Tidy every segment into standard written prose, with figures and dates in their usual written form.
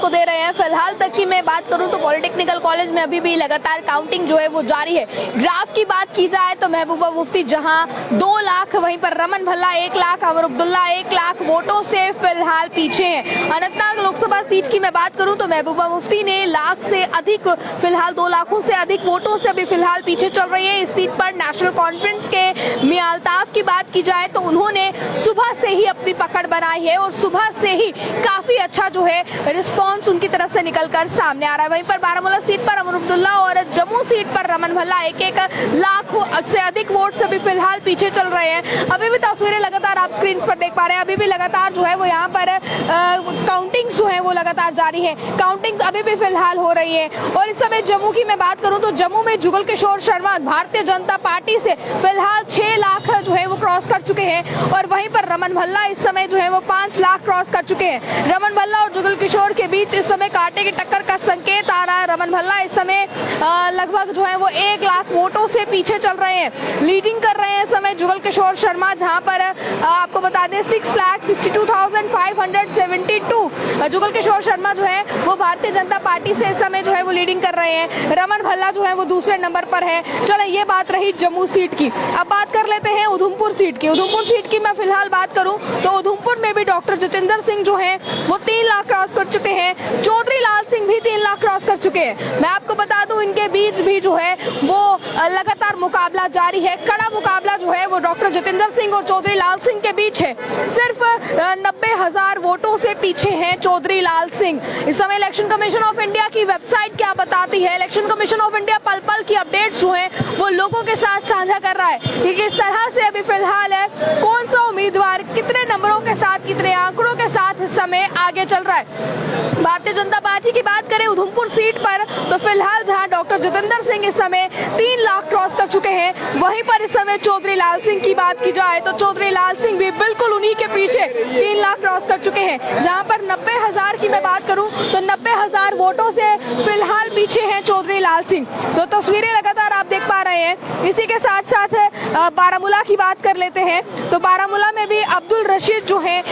को दे रहे हैं। फिलहाल तक की मैं बात करूं तो पॉलिटेक्निकल कॉलेज में अभी भी लगातार काउंटिंग जो है वो जारी है। ग्राफ की बात की जाए तो महबूबा मुफ्ती जहां 2 लाख, वहीं पर रमन भल्ला 1 लाख, अमर अब्दुल्ला 1 लाख वोटों से फिलहाल पीछे हैं। अनंतनाग लोकसभा सीट की मैं बात करूं तो महबूबा मुफ्ती ने लाख से अधिक, फिलहाल 2 लाखों से अधिक वोटों से अभी फिलहाल पीछे चल रही है। इस सीट पर नेशनल कॉन्फ्रेंस के मियां अल्ताफ की बात की जाए तो उन्होंने सुबह से ही अपनी पकड़ बनाई है और सुबह से ही काफी अच्छा जो है रिस्पांस उनकी तरफ से निकलकर सामने आ रहा है। वहीं पर बारामूला सीट पर अमर अब्दुल्ला और जम्मू सीट पर रमन भल्ला 1-1 लाख से अधिक वोट से अभी फिलहाल पीछे चल रहे हैं। अभी भी तस्वीरें लगातार आप स्क्रीन पर देख पा रहे हैं। अभी भी लगातार जो है वो यहाँ पर काउंटिंग जो है वो लगातार जारी है। काउंटिंग अभी भी फिलहाल हो रही है। और इस समय जम्मू की मैं बात करूं तो जम्मू में जुगल किशोर शर्मा भारतीय जनता पार्टी से फिलहाल 6 लाख जो है वो क्रॉस कर चुके हैं और वहीं पर रमन भल्ला इस समय जो है वो 5 लाख क्रॉस कर चुके हैं। रमन भल्ला और जुगल किशोर के बीच इस समय कांटे की टक्कर का संकेत आ रहा है। रमन भल्ला इस समय लगभग जो है वो 1 लाख वोटों से पीछे चल रहे हैं, लीडिंग कर रहे हैं इस समय जुगल किशोर शर्मा, जहां पर आपको बता दें 6,62,572 जुगल किशोर शर्मा जो है वो भारतीय जनता पार्टी से इस समय जो है वो लीडिंग कर रहे हैं। रमन भल्ला जो है वो दूसरे नंबर पर है। चलो ये बात रही जम्मू सीट की। अब बात कर लेते हैं उधमपुर सीट की। उधमपुर सीट की मैं फिलहाल बात करूं तो उधमपुर में भी डॉक्टर जितेंद्र सिंह जो है वो 3 लाख क्रॉस कर चुके हैं। चौधरी लाल सिंह भी 3 लाख क्रॉस कर चुके हैं। मैं आपको बता दूं इनके बीच भी जो है वो लगातार मुकाबला जारी है। कड़ा मुकाबला जो है वो डॉक्टर जितेंद्र सिंह और चौधरी लाल सिंह के बीच है। सिर्फ 90,000 वोटों से पीछे हैं चौधरी लाल सिंह। इस समय इलेक्शन कमीशन ऑफ इंडिया की वेबसाइट क्या बताती है, इलेक्शन कमीशन ऑफ इंडिया पल पल की अपडेट्स जो है वो लोगों के साथ साझा कर रहा है कि किस तरह से अभी फिलहाल है कौन सा उम्मीदवार कितने नंबरों के साथ, कितने आंकड़ों के साथ इस समय आगे चल रहा है। भारतीय जनता पार्टी की बात करें उधमपुर सीट पर तो फिलहाल जहां डॉक्टर जितेंद्र सिंह इस समय 3 लाख क्रॉस कर चुके हैं, वहीं पर इस समय चौधरी लाल सिंह की बात की जाए तो चौधरी लाल सिंह भी बिल्कुल उन्हीं के पीछे 3 लाख क्रॉस कर चुके हैं। जहां पर 90,000 की मैं बात करूं तो 90,000 वोटों से फिलहाल पीछे हैं चौधरी लाल सिंह। तो तस्वीरें लगातार आप देख पा रहे हैं। इसी के साथ साथ बारामूला की बात कर लेते हैं तो बारामूला में भी अब्दुल रशीद जो है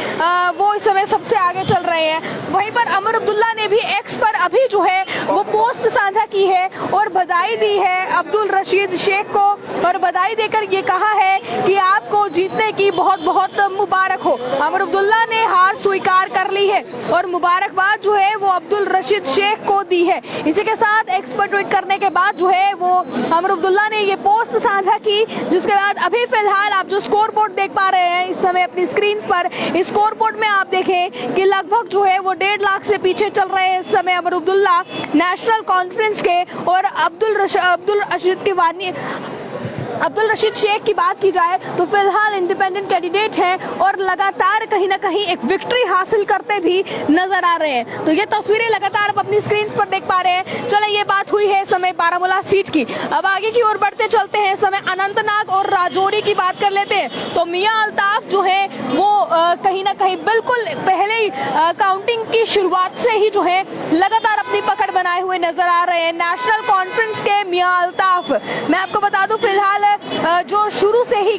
वो इस समय सबसे आगे चल रहे हैं। वहीं पर अमर अब्दुल्ला ने भी एक्स पर अभी जो है वो पोस्ट साझा की है और बधाई दी है अब्दुल रशीद शेख को और बधाई देकर ये कहा है कि आपको जीतने की बहुत बहुत मुबारक हो। अमर अब्दुल्ला ने हार स्वीकार कर ली है और मुबारकबाद जो है वो अब्दुल रशीद शेख को दी है। इसी के साथ एक्स पर ट्वीट करने के बाद जो है वो अमर अब्दुल्ला ने ये पोस्ट साझा की, जिसके बाद अभी फिलहाल आप जो स्कोर बोर्ड देख पा रहे हैं इस समय अपनी स्क्रीन पर, इस स्कोर बोर्ड में आप देखें कि लगभग जो है वो 1.5 लाख से पीछे चल रहे हैं इस समय अमर अब्दुल्ला नेशनल कॉन्फ्रेंस के। और अब्दुल रशीद शेख की बात की जाए तो फिलहाल इंडिपेंडेंट कैंडिडेट हैं और लगातार कहीं ना कहीं एक विक्ट्री हासिल करते भी नजर आ रहे हैं। तो ये तस्वीरें लगातार आप अपनी स्क्रीन पर देख पा रहे हैं। चले ये बात हुई है समय बारामूला सीट की। अब आगे की ओर बढ़ते चलते हैं। समय अनंतनाग और राजौरी की बात कर लेते हैं तो मियां अल्ताफ जो है वो कहीं ना कहीं बिल्कुल पहले काउंटिंग की शुरुआत से ही जो है लगातार अपनी पकड़ बनाए हुए नजर आ रहे हैं नेशनल कॉन्फ्रेंस के मियां अल्ताफ। मैं आपको बता दूं फिलहाल जो शुरू से ही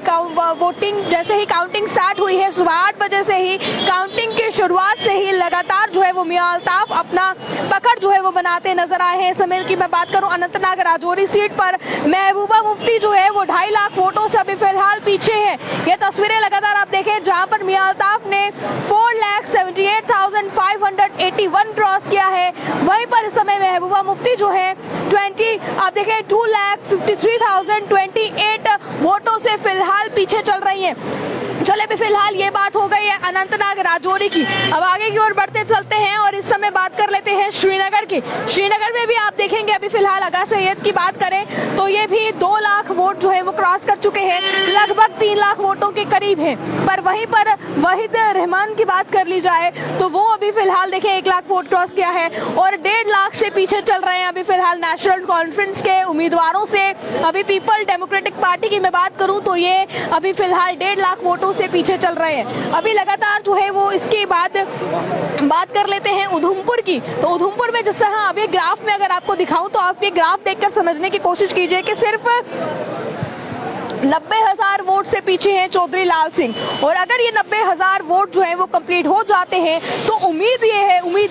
वोटिंग जैसे ही काउंटिंग स्टार्ट हुई है सुबह 8 बजे से ही काउंटिंग की शुरुआत से ही लगातार जो है वो मियां अल्ताफ अपना पकड़ जो है वो बनाते नजर आए हैं। समय की मैं बात करूं अनंतनाग राजौरी सीट पर महबूबा मुफ्ती जो है वो 2.5 लाख वोटों से अभी फिलहाल पीछे है। ये तस्वीरें लगातार आप देखें जहां पर मियां अल्ताफ ने 4,78,581 क्रॉस किया है। वहीं पर इस समय महबूबा मुफ्ती जो है आप देखें 2,53,028 वोटों से फिलहाल पीछे चल रही हैं। चले भी फिलहाल ये बात हो गई है अनंतनाग राजौरी की। अब आगे की ओर बढ़ते चलते हैं और इस समय बात कर लेते हैं श्रीनगर की। श्रीनगर में भी आप देखेंगे अभी फिलहाल आगा सैयद की बात करें तो ये भी 2 लाख वोट जो है वो क्रॉस कर चुके हैं, लगभग 3 लाख वोटों के करीब है। पर वहीं पर वहीद रहमान की बात कर ली जाए तो वो अभी फिलहाल देखें 1 लाख वोट क्रॉस किया है और 1.5 लाख से पीछे चल रहे हैं अभी फिलहाल नेशनल कॉन्फ्रेंस के उम्मीदवारों से। अभी पीपल डेमोक्रेटिक पार्टी की मैं बात करूं तो ये अभी फिलहाल 1.5 लाख वोटों से पीछे चल रहे हैं। अभी लगातार जो है वो इसके बाद बात कर लेते हैं उधमपुर की। तो उधमपुर में जिस तरह अभी ग्राफ में अगर आपको दिखाऊं तो आप ये ग्राफ देखकर समझने की कोशिश कीजिए कि सिर्फ 90,000 वोट से पीछे हैं चौधरी लाल सिंह। और अगर ये 90,000 वोट जो है वो कंप्लीट हो जाते हैं तो उम्मीद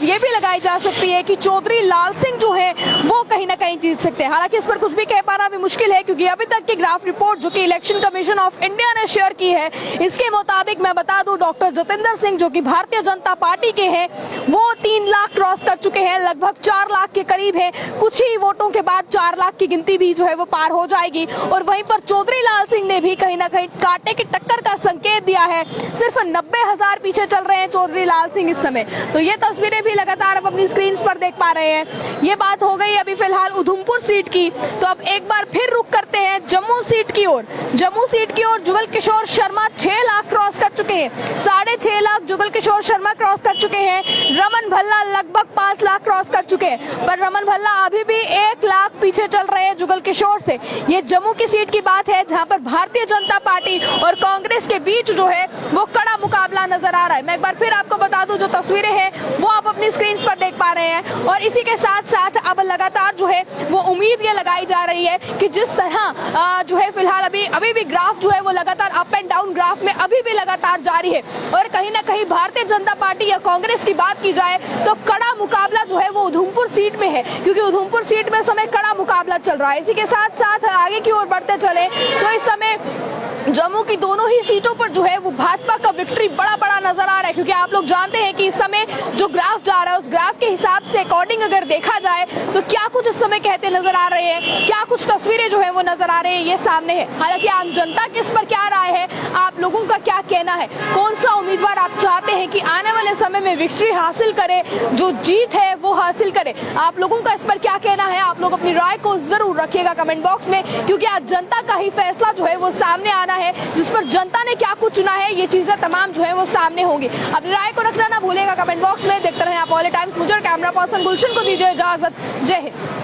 ये भी लगाई जा सकती है कि चौधरी लाल सिंह जो है वो कहीं ना कहीं जीत सकते हैं। हालांकि इस पर कुछ भी कह पाना भी मुश्किल है, क्योंकि अभी तक की ग्राफ रिपोर्ट जो कि इलेक्शन कमीशन ऑफ इंडिया ने शेयर की है, इसके मुताबिक मैं बता दूं डॉक्टर जतिंदर सिंह जो कि भारतीय जनता पार्टी के हैं वो 3 लाख क्रॉस कर चुके हैं, लगभग 4 लाख के करीब है। कुछ ही वोटों के बाद 4 लाख की गिनती भी जो है वो पार हो जाएगी। और वहीं पर चौधरी लाल सिंह ने भी कहीं ना कहीं कांटे की टक्कर का संकेत दिया है। सिर्फ 90,000 पीछे चल रहे हैं चौधरी लाल सिंह इस समय। तो ये तस्वीरें भी लगातार आप अपनी स्क्रीन पर देख पा रहे हैं। ये बात हो गई अभी फिलहाल उधमपुर सीट की। तो अब एक बार फिर रुक करते हैं जम्मू सीट की ओर। जम्मू सीट की ओर जुगल किशोर शर्मा 6 लाख क्रॉस कर चुके हैं, 6.5 लाख जुगल किशोर शर्मा क्रॉस कर चुके हैं। रमन भल्ला लगभग 5 लाख क्रॉस कर चुके हैं, पर रमन भल्ला अभी भी 1 लाख पीछे चल रहे हैं जुगल किशोर से। ये जम्मू की सीट की बात है जहां पर भारतीय जनता पार्टी और कांग्रेस के बीच जो है वो कड़ा मुकाबला नजर आ रहा है। मैं एक बार फिर आपको बता दूं जो तस्वीरें हैं वो आप अपनी स्क्रीन पर देख पा रहे हैं। और इसी के साथ साथ अब लगातार जो है वो उम्मीद ये लगाई जा रही है कि जिस तरह जो है फिलहाल अभी भी ग्राफ जो है वो लगातार अप एंड डाउन ग्राफ में अभी भी लगातार जारी है। और कहीं ना कहीं भारतीय जनता पार्टी या कांग्रेस की बात की जाए तो कड़ा मुकाबला जो है वो उधमपुर सीट में है, क्योंकि उधमपुर सीट में समय कड़ा मुकाबला चल रहा है। इसी के साथ साथ आगे की ओर बढ़ते चले तो इस समय जम्मू की दोनों ही सीटों पर जो है वो भाजपा का विक्ट्री बड़ा नजर आ रहा है, क्योंकि आप लोग जानते हैं कि इस समय जो ग्राफ जा रहा है उस ग्राफ के हिसाब से अकॉर्डिंग अगर देखा जाए तो क्या कुछ इस समय कहते नजर आ रहे हैं, क्या कुछ तस्वीरें जो है वो नजर आ रहे हैं, ये सामने है। हालांकि आम जनता की इस पर क्या राय है, आप लोगों का क्या कहना है, कौन सा उम्मीदवार आप चाहते हैं कि आने वाले समय में विक्ट्री हासिल करे, जो जीत है वो हासिल करे, आप लोगों का इस पर क्या कहना है, आप लोग अपनी राय को जरूर रखिएगा कमेंट बॉक्स में, क्योंकि आज जनता का ही फैसला जो है वो सामने आना है, जिस पर जनता ने क्या कुछ चुना है ये चीजें तमाम जो है वो सामने होंगी। अपनी राय को रखना ना भूलेगा कमेंट बॉक्स में। देखते रहें आप ऑल टाइम। मुझे कैमरा पर्सन गुलशन को दीजिए इजाजत। जय हिंद।